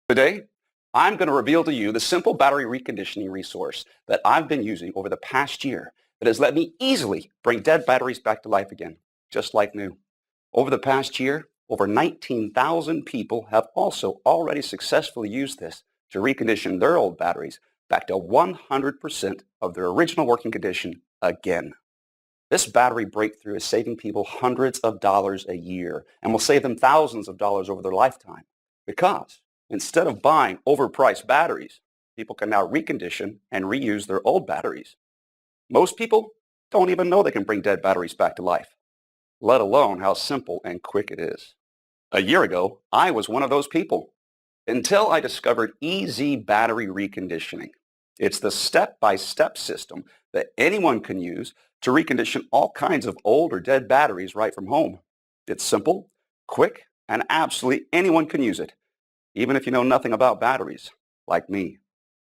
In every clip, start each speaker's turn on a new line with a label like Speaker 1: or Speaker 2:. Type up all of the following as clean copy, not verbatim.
Speaker 1: Today, I'm going to reveal to you the simple battery reconditioning resource that I've been using over the past year that has let me easily bring dead batteries back to life again, just like new. Over the past year, over 19,000 people have also already successfully used this to recondition their old batteries back to 100% of their original working condition again. This battery breakthrough is saving people hundreds of dollars a year and will save them thousands of dollars over their lifetime because instead of buying overpriced batteries, people can now recondition and reuse their old batteries. Most people don't even know they can bring dead batteries back to life, let alone how simple and quick it is. A year ago, I was one of those people until I discovered EZ Battery Reconditioning. It's the step-by-step system that anyone can use to recondition all kinds of old or dead batteries right from home. It's simple, quick, and absolutely anyone can use it, even if you know nothing about batteries, like me.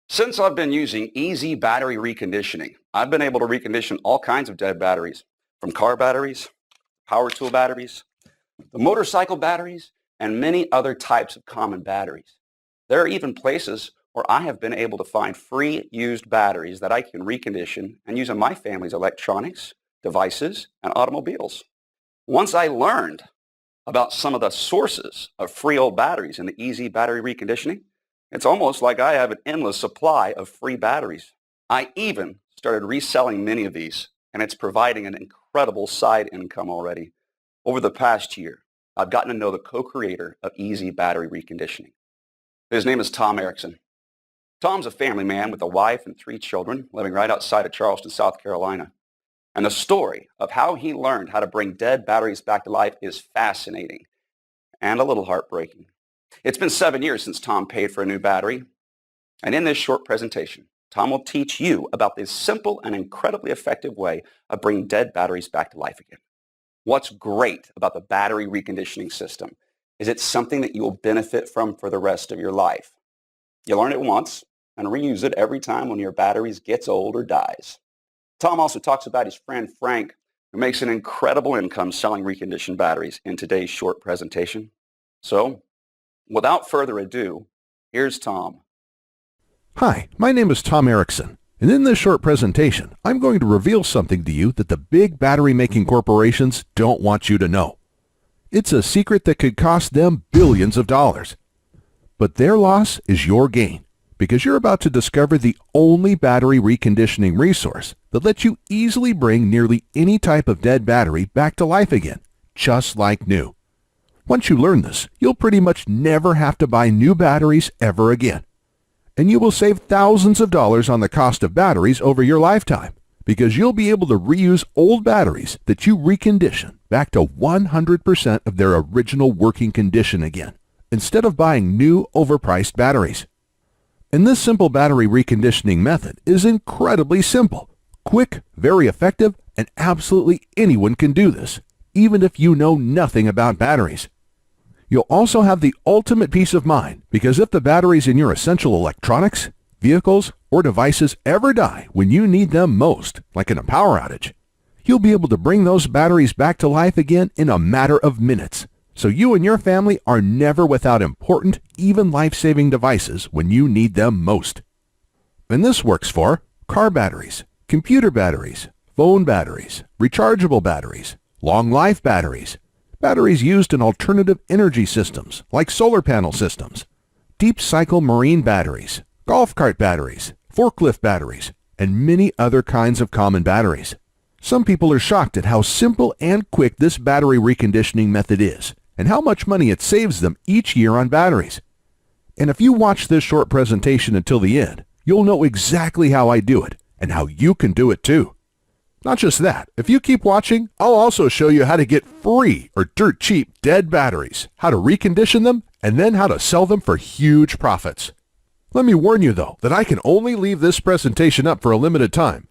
Speaker 1: Since I've been using EZ Battery Reconditioning, I've been able to recondition all kinds of dead batteries, from car batteries, power tool batteries, the motorcycle batteries, and many other types of common batteries. There are even places where I have been able to find free used batteries that I can recondition and use in my family's electronics, devices, and automobiles. Once I learned about some of the sources of free old batteries in the EZ Battery Reconditioning, it's almost like I have an endless supply of free batteries. I even started reselling many of these, and it's providing an incredible side income already. Over the past year, I've gotten to know the co-creator of EZ Battery Reconditioning. His name is Tom Erickson. Tom's a family man with a wife and 3 children living right outside of Charleston, South Carolina. And the story of how he learned how to bring dead batteries back to life is fascinating and a little heartbreaking. It's been 7 years since Tom paid for a new battery. And in this short presentation, Tom will teach you about this simple and incredibly effective way of bringing dead batteries back to life again. What's great about the battery reconditioning system is it's something that you will benefit from for the rest of your life. You learn it once and reuse it every time one of your batteries gets old or dies. Tom also talks about his friend Frank, who makes an incredible income selling reconditioned batteries in today's short presentation. So, without further ado, here's Tom.
Speaker 2: Hi, my name is Tom Erickson, and in this short presentation, I'm going to reveal something to you that the big battery-making corporations don't want you to know. It's a secret that could cost them billions of dollars. But their loss is your gain, because you're about to discover the only battery reconditioning resource that lets you easily bring nearly any type of dead battery back to life again, just like new. Once you learn this, you'll pretty much never have to buy new batteries ever again. And you will save thousands of dollars on the cost of batteries over your lifetime, because you'll be able to reuse old batteries that you recondition back to 100% of their original working condition again, instead of buying new overpriced batteries. And this simple battery reconditioning method is incredibly simple, quick, very effective, and absolutely anyone can do this, even if you know nothing about batteries. You'll also have the ultimate peace of mind, because if the batteries in your essential electronics, vehicles, or devices ever die when you need them most, like in a power outage, you'll be able to bring those batteries back to life again in a matter of minutes. So you and your family are never without important, even life-saving devices when you need them most. And this works for car batteries, computer batteries, phone batteries, rechargeable batteries, long-life batteries, batteries used in alternative energy systems like solar panel systems, deep-cycle marine batteries, golf cart batteries, forklift batteries, and many other kinds of common batteries. Some people are shocked at how simple and quick this battery reconditioning method is, and how much money it saves them each year on batteries. And if you watch this short presentation until the end, you'll know exactly how I do it and how you can do it too. Not just that, if you keep watching, I'll also show you how to get free or dirt cheap dead batteries, how to recondition them, and then how to sell them for huge profits. Let me warn you though that I can only leave this presentation up for a limited time.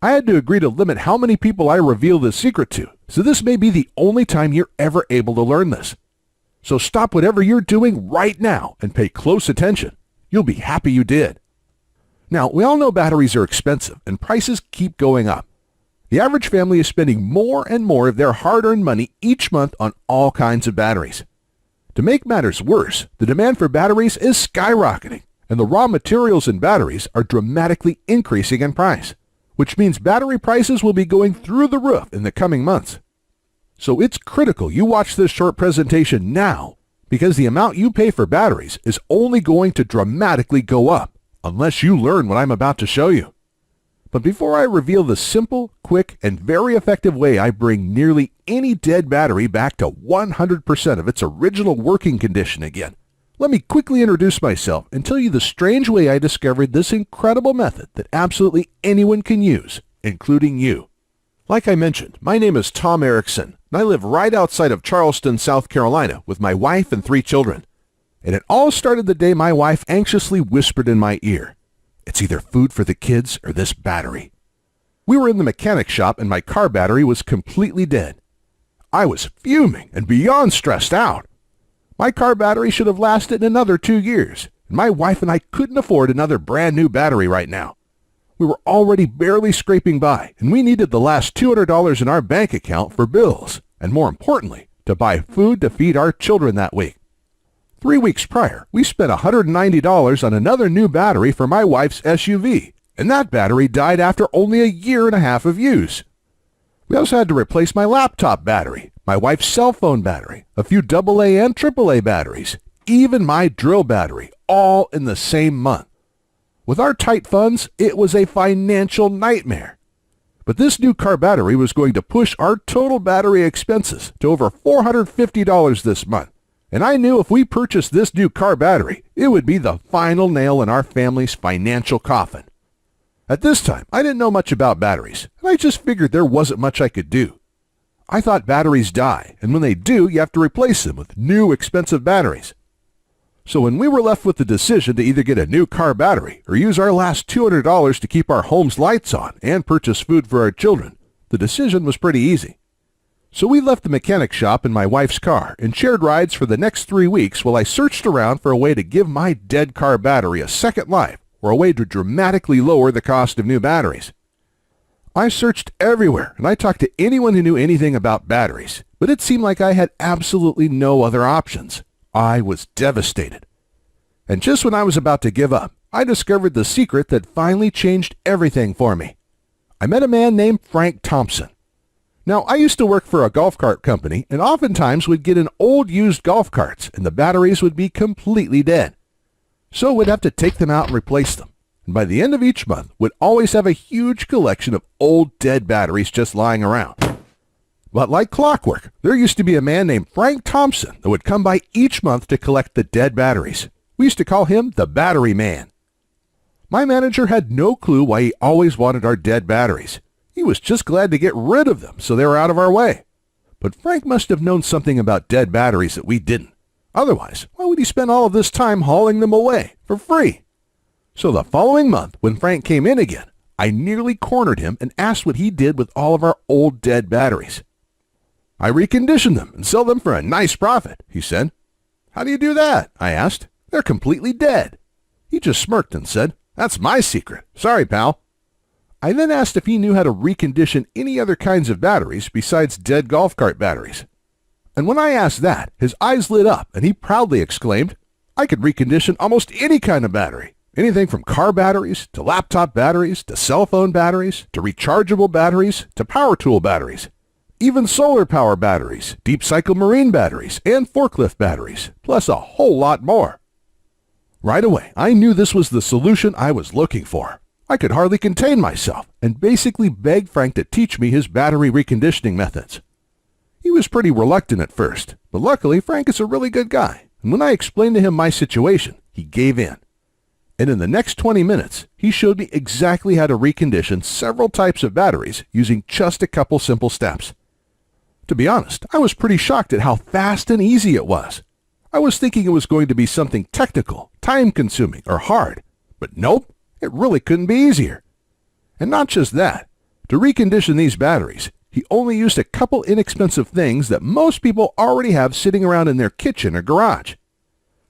Speaker 2: I had to agree to limit how many people I reveal this secret to, so this may be the only time you're ever able to learn this. So stop whatever you're doing right now and pay close attention. You'll be happy you did. Now, we all know batteries are expensive and prices keep going up. The average family is spending more and more of their hard-earned money each month on all kinds of batteries. To make matters worse, the demand for batteries is skyrocketing, and the raw materials in batteries are dramatically increasing in price, which means battery prices will be going through the roof in the coming months. So it's critical you watch this short presentation now, because the amount you pay for batteries is only going to dramatically go up unless you learn what I'm about to show you. But before I reveal the simple, quick, and very effective way I bring nearly any dead battery back to 100% of its original working condition again, let me quickly introduce myself and tell you the strange way I discovered this incredible method that absolutely anyone can use, including you. Like I mentioned, my name is Tom Erickson, and I live right outside of Charleston, South Carolina, with my wife and 3 children. And it all started the day my wife anxiously whispered in my ear, "It's either food for the kids or this battery." We were in the mechanic shop and my car battery was completely dead. I was fuming and beyond stressed out. My car battery should have lasted another 2 years, and my wife and I couldn't afford another brand new battery right now. We were already barely scraping by, and we needed the last $200 in our bank account for bills, and more importantly, to buy food to feed our children that week. 3 weeks prior, we spent $190 on another new battery for my wife's SUV, and that battery died after only a year and a half of use. We also had to replace my laptop battery, my wife's cell phone battery, a few AA and AAA batteries, even my drill battery, all in the same month. With our tight funds, it was a financial nightmare. But this new car battery was going to push our total battery expenses to over $450 this month. And I knew if we purchased this new car battery, it would be the final nail in our family's financial coffin. At this time, I didn't know much about batteries, and I just figured there wasn't much I could do. I thought batteries die, and when they do, you have to replace them with new expensive batteries. So when we were left with the decision to either get a new car battery or use our last $200 to keep our home's lights on and purchase food for our children, the decision was pretty easy. So we left the mechanic shop in my wife's car and shared rides for the next 3 weeks while I searched around for a way to give my dead car battery a second life or a way to dramatically lower the cost of new batteries. I searched everywhere and I talked to anyone who knew anything about batteries, but it seemed like I had absolutely no other options. I was devastated. And just when I was about to give up, I discovered the secret that finally changed everything for me. I met a man named Frank Thompson. Now, I used to work for a golf cart company and oftentimes would get in old used golf carts and the batteries would be completely dead. So we'd have to take them out and replace them. And by the end of each month, we'd always have a huge collection of old dead batteries just lying around. But like clockwork, there used to be a man named Frank Thompson that would come by each month to collect the dead batteries. We used to call him the Battery Man. My manager had no clue why he always wanted our dead batteries. He was just glad to get rid of them so they were out of our way. But Frank must have known something about dead batteries that we didn't. Otherwise, why would he spend all of this time hauling them away for free? So the following month, when Frank came in again, I nearly cornered him and asked what he did with all of our old dead batteries. "I recondition them and sell them for a nice profit," he said. "How do you do that?" I asked. "They're completely dead." He just smirked and said, "That's my secret. Sorry, pal." I then asked if he knew how to recondition any other kinds of batteries besides dead golf cart batteries. And when I asked that, his eyes lit up and he proudly exclaimed, "I could recondition almost any kind of battery. Anything from car batteries, to laptop batteries, to cell phone batteries, to rechargeable batteries, to power tool batteries. Even solar power batteries, deep cycle marine batteries, and forklift batteries, plus a whole lot more." Right away, I knew this was the solution I was looking for. I could hardly contain myself and basically begged Frank to teach me his battery reconditioning methods. He was pretty reluctant at first, but luckily Frank is a really good guy, and when I explained to him my situation, he gave in. And in the next 20 minutes, he showed me exactly how to recondition several types of batteries using just a couple simple steps. To be honest, I was pretty shocked at how fast and easy it was. I was thinking it was going to be something technical, time-consuming, or hard, but nope, it really couldn't be easier. And not just that, to recondition these batteries, he only used a couple inexpensive things that most people already have sitting around in their kitchen or garage.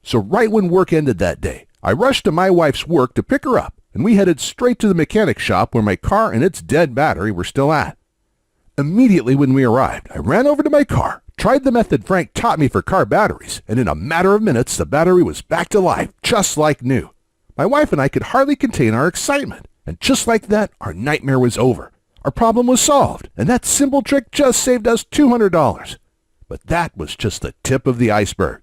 Speaker 2: So right when work ended that day, I rushed to my wife's work to pick her up, and we headed straight to the mechanic shop where my car and its dead battery were still at. Immediately when we arrived, I ran over to my car, tried the method Frank taught me for car batteries, and in a matter of minutes, the battery was back to life, just like new. My wife and I could hardly contain our excitement, and just like that, our nightmare was over. Our problem was solved, and that simple trick just saved us $200. But that was just the tip of the iceberg,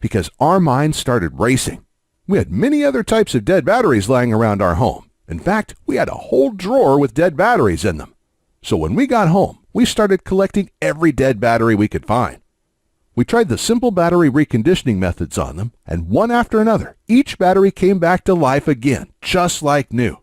Speaker 2: because our minds started racing. We had many other types of dead batteries lying around our home. In fact, we had a whole drawer with dead batteries in them. So when we got home, we started collecting every dead battery we could find. We tried the simple battery reconditioning methods on them, and one after another, each battery came back to life again, just like new.